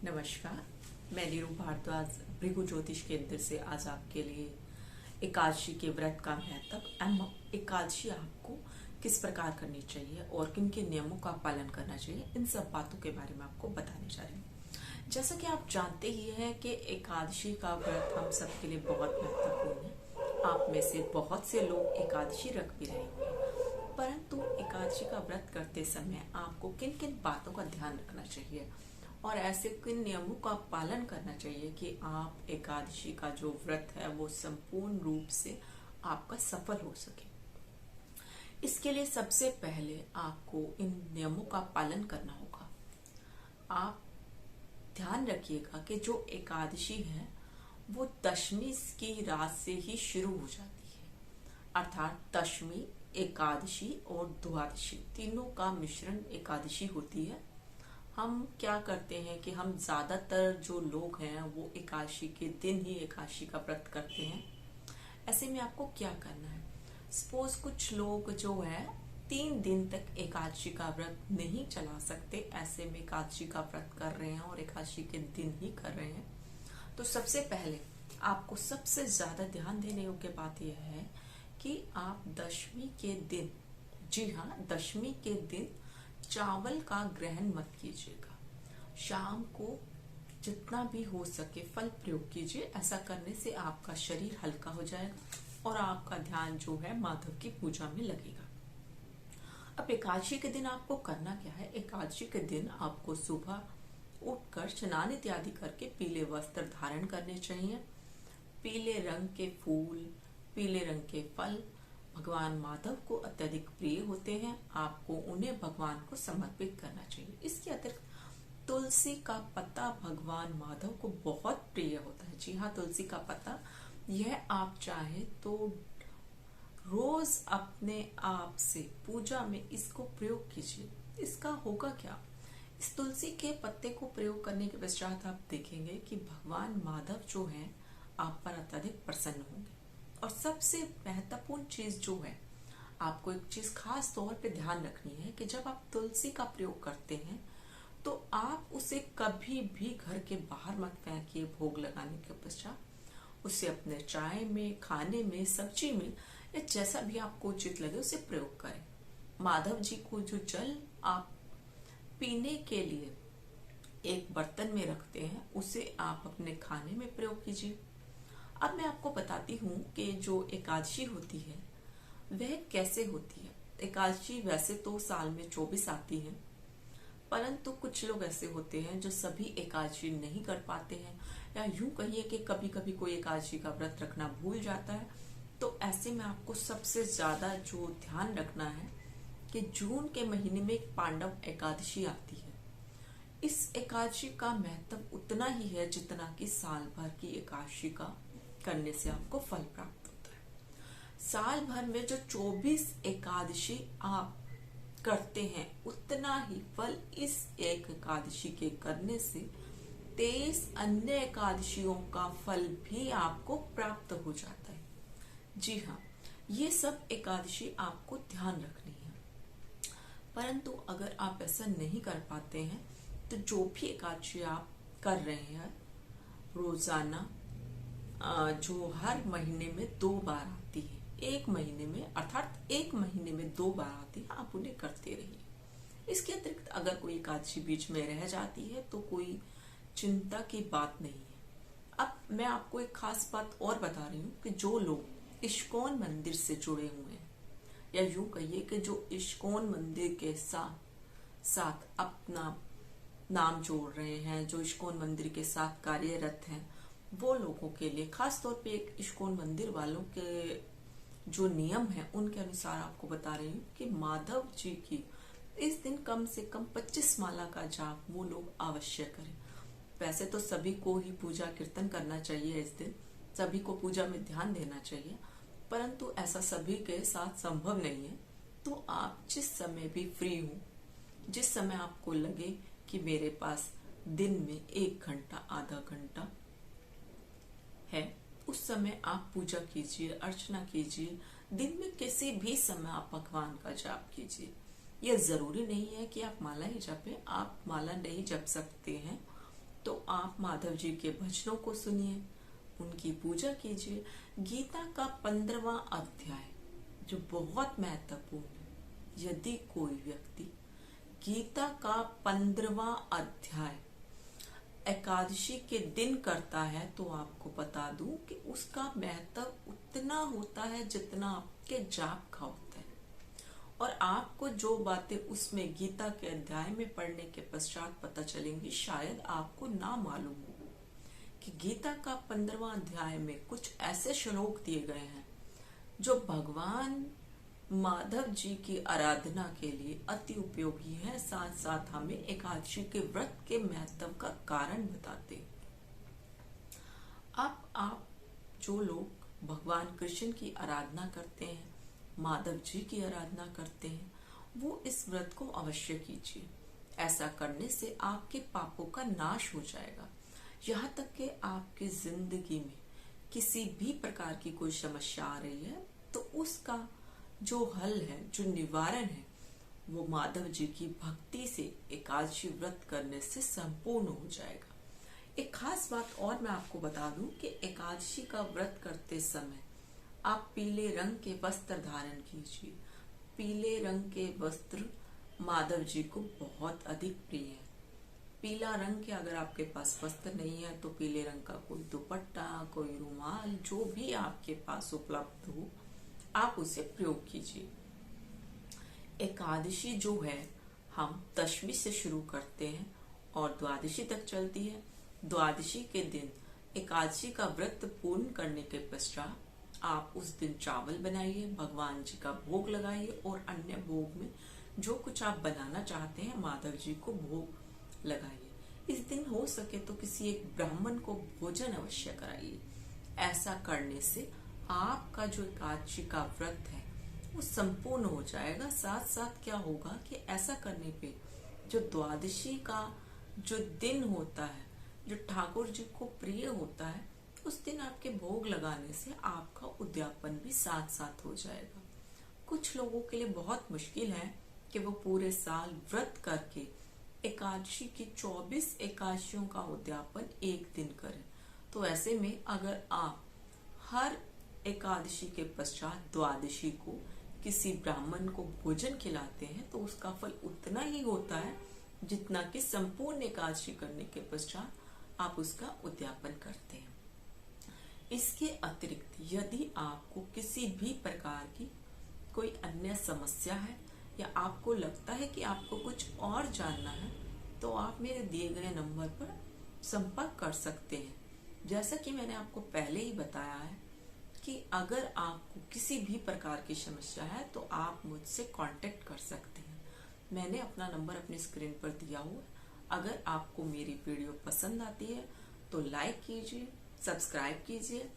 नमस्कार। मैं नीरू भारद्वाज भृगु ज्योतिष केंद्र से आज आपके लिए एकादशी के व्रत का महत्व एवं एकादशी आपको किस प्रकार करनी चाहिए और किन किन नियमों का पालन करना चाहिए, इन सब बातों के बारे में आपको बताने जा रही हूँ। जैसा कि आप जानते ही हैं कि एकादशी का व्रत हम सबके लिए बहुत महत्वपूर्ण है। आप में से बहुत से लोग एकादशी रख भी रहे होंगे, परंतु एकादशी का व्रत करते समय आपको किन किन बातों का ध्यान रखना चाहिए और ऐसे किन नियमों का पालन करना चाहिए कि आप एकादशी का जो व्रत है वो संपूर्ण रूप से आपका सफल हो सके। इसके लिए सबसे पहले आपको इन नियमों का पालन करना होगा। आप ध्यान रखिएगा कि जो एकादशी है वो दशमी की रात से ही शुरू हो जाती है, अर्थात दशमी, एकादशी और द्वादशी तीनों का मिश्रण एकादशी होती है। हम क्या करते हैं कि हम ज्यादातर जो लोग हैं वो एकादशी के दिन ही एकादशी का व्रत करते हैं। ऐसे में आपको क्या करना है, सपोज कुछ लोग जो है 3 दिन तक एकादशी का व्रत नहीं चला सकते, ऐसे में एकादशी का व्रत कर रहे हैं और एकादशी के दिन ही कर रहे हैं, तो सबसे पहले आपको सबसे ज्यादा ध्यान देने योग्य बात यह है कि आप दशमी के दिन, जी हाँ, दशमी के दिन चावल का ग्रहण मत कीजिएगा। शाम को जितना भी हो सके फल प्रयोग कीजिए। ऐसा करने से आपका शरीर हल्का हो जाएगा और आपका ध्यान जो है माधव की पूजा में लगेगा। अब एकादशी के दिन आपको करना क्या है, एकादशी के दिन आपको सुबह उठकर स्नान इत्यादि करके पीले वस्त्र धारण करने चाहिए। पीले रंग के फूल, पीले रंग के फल भगवान माधव को अत्यधिक प्रिय होते हैं, आपको उन्हें भगवान को समर्पित करना चाहिए। इसके अतिरिक्त तुलसी का पत्ता भगवान माधव को बहुत प्रिय होता है। जी हाँ, तुलसी का पत्ता, यह आप चाहे तो रोज अपने आप से पूजा में इसको प्रयोग कीजिए। इसका होगा क्या, इस तुलसी के पत्ते को प्रयोग करने के पश्चात आप देखेंगे कि भगवान माधव जो है आप पर अत्यधिक प्रसन्न होंगे। और सबसे महत्वपूर्ण चीज जो है, आपको एक चीज खास तौर पे ध्यान रखनी है कि जब आप तुलसी का प्रयोग करते हैं तो आप उसे कभी भी घर के बाहर मत फेंकिए। भोग लगाने के पश्चात उसे अपने चाय में, खाने में, सब्जी में या जैसा भी आपको उचित लगे उसे प्रयोग करें। माधव जी को जो जल आप पीने के लिए एक बर्तन में रखते हैं उसे आप अपने खाने में प्रयोग कीजिए। अब मैं आपको बताती हूँ कि जो एकादशी होती है वह कैसे होती है। एकादशी वैसे तो साल में 24 आती है, परंतु कुछ लोग ऐसे होते हैं जो सभी एकादशी नहीं कर पाते हैं, या यूं कहिए कि कभी कभी कोई एकादशी का व्रत रखना भूल जाता है। तो ऐसे में आपको सबसे ज्यादा जो ध्यान रखना है कि जून के महीने में एक पांडव एकादशी आती है। इस एकादशी का महत्व उतना ही है जितना कि साल भर की एकादशी का करने से आपको फल प्राप्त होता है। साल भर में जो 24 एकादशी आप करते हैं उतना ही फल इस एक एकादशी के करने से 23 अन्य एकादशियों का फल भी आपको प्राप्त हो जाता है। जी हाँ, ये सब एकादशी आपको ध्यान रखनी है। परंतु अगर आप ऐसा नहीं कर पाते हैं तो जो भी एकादशी आप कर रहे हैं रोजाना, जो हर महीने में 2 बार आती है, एक महीने में अर्थात एक महीने में 2 बार आती है, आप उन्हें करते रहिए। इसके अतिरिक्त अगर कोई एकादशी बीच में रह जाती है तो कोई चिंता की बात नहीं है। अब मैं आपको एक खास बात और बता रही हूँ कि जो लोग इस्कॉन मंदिर से जुड़े हुए हैं, या यूं कहिए कि जो इस्कॉन मंदिर के साथ साथ अपना नाम जोड़ रहे हैं, जो इस्कॉन मंदिर के साथ कार्यरत हैं, वो लोगों के लिए खास तौर पे एक इस्कॉन मंदिर वालों के जो नियम है उनके अनुसार आपको बता रही हूँ कि माधव जी की इस दिन कम से कम 25 माला का जाप वो लोग अवश्य करें। वैसे तो सभी को ही पूजा कीर्तन करना चाहिए, इस दिन सभी को पूजा में ध्यान देना चाहिए, परंतु ऐसा सभी के साथ संभव नहीं है। तो आप जिस समय भी फ्री हो, जिस समय आपको लगे कि मेरे पास दिन में 1 घंटा, आधा घंटा है, उस समय आप पूजा कीजिए, अर्चना कीजिए। दिन में किसी भी समय आप भगवान का जाप कीजिए। यह जरूरी नहीं है कि आप माला ही जपें, आप माला नहीं जप सकते हैं तो आप माधव जी के भजनों को सुनिए, उनकी पूजा कीजिए। गीता का 15वां अध्याय जो बहुत महत्वपूर्ण है, यदि कोई व्यक्ति गीता का 15वां अध्याय एकादशी के दिन करता है तो आपको बता दूं कि उसका महत्व उतना होता है जितना आपके जाप का होता है। और आपको जो बातें उसमें गीता के अध्याय में पढ़ने के पश्चात पता चलेंगी, शायद आपको ना मालूम हो कि गीता का 15वां अध्याय में कुछ ऐसे श्लोक दिए गए हैं जो भगवान माधव जी की आराधना के लिए अति उपयोगी है, साथ साथ हमें एकादशी के व्रत के महत्व का कारण बताते। अब आप जो लोग भगवान कृष्ण की आराधना करते हैं, माधव जी की आराधना करते हैं, वो इस व्रत को अवश्य कीजिए। ऐसा करने से आपके पापों का नाश हो जाएगा। यहाँ तक कि आपकी जिंदगी में किसी भी प्रकार की कोई समस्या आ रही है तो उसका जो हल है, जो निवारण है, वो माधव जी की भक्ति से एकादशी व्रत करने से संपूर्ण हो जाएगा। एक खास बात और मैं आपको बता दूं कि एकादशी का व्रत करते समय आप पीले रंग के वस्त्र धारण कीजिए। पीले रंग के वस्त्र माधव जी को बहुत अधिक प्रिय है। पीला रंग के अगर आपके पास वस्त्र नहीं है तो पीले रंग का कोई दुपट्टा, कोई रुमाल, जो भी आपके पास उपलब्ध हो, आप उसे प्रयोग कीजिए। एकादशी जो है हम दशमी से शुरू करते हैं और द्वादशी तक चलती है। द्वादशी के दिन एकादशी का व्रत पूर्ण करने के पश्चात आप उस दिन चावल बनाइए, भगवान जी का भोग लगाइए और अन्य भोग में जो कुछ आप बनाना चाहते हैं माधव जी को भोग लगाइए। इस दिन हो सके तो किसी एक ब्राह्मण को भोजन अवश्य कराइए। ऐसा करने से आपका जो एकादशी का व्रत है वो संपूर्ण हो जाएगा। साथ साथ क्या होगा कि ऐसा करने पे जो द्वादशी का जो दिन होता है, जो ठाकुर जी को प्रिय होता है, उस दिन आपके भोग लगाने से आपका उद्यापन भी साथ साथ हो जाएगा। कुछ लोगों के लिए बहुत मुश्किल है कि वो पूरे साल व्रत करके एकादशी की 24 एकादशियों का उद्यापन एक दिन करें। तो ऐसे में अगर आप हर एकादशी के पश्चात द्वादशी को किसी ब्राह्मण को भोजन खिलाते हैं तो उसका फल उतना ही होता है जितना कि संपूर्ण एकादशी करने के पश्चात आप उसका उद्यापन करते हैं। इसके अतिरिक्त यदि आपको किसी भी प्रकार की कोई अन्य समस्या है या आपको लगता है कि आपको कुछ और जानना है तो आप मेरे दिए गए नंबर पर संपर्क कर सकते हैं। जैसा कि मैंने आपको पहले ही बताया है कि अगर आपको किसी भी प्रकार की समस्या है तो आप मुझसे कांटेक्ट कर सकते हैं। मैंने अपना नंबर अपनी स्क्रीन पर दिया हुआ है। अगर आपको मेरी वीडियो पसंद आती है तो लाइक कीजिए, सब्सक्राइब कीजिए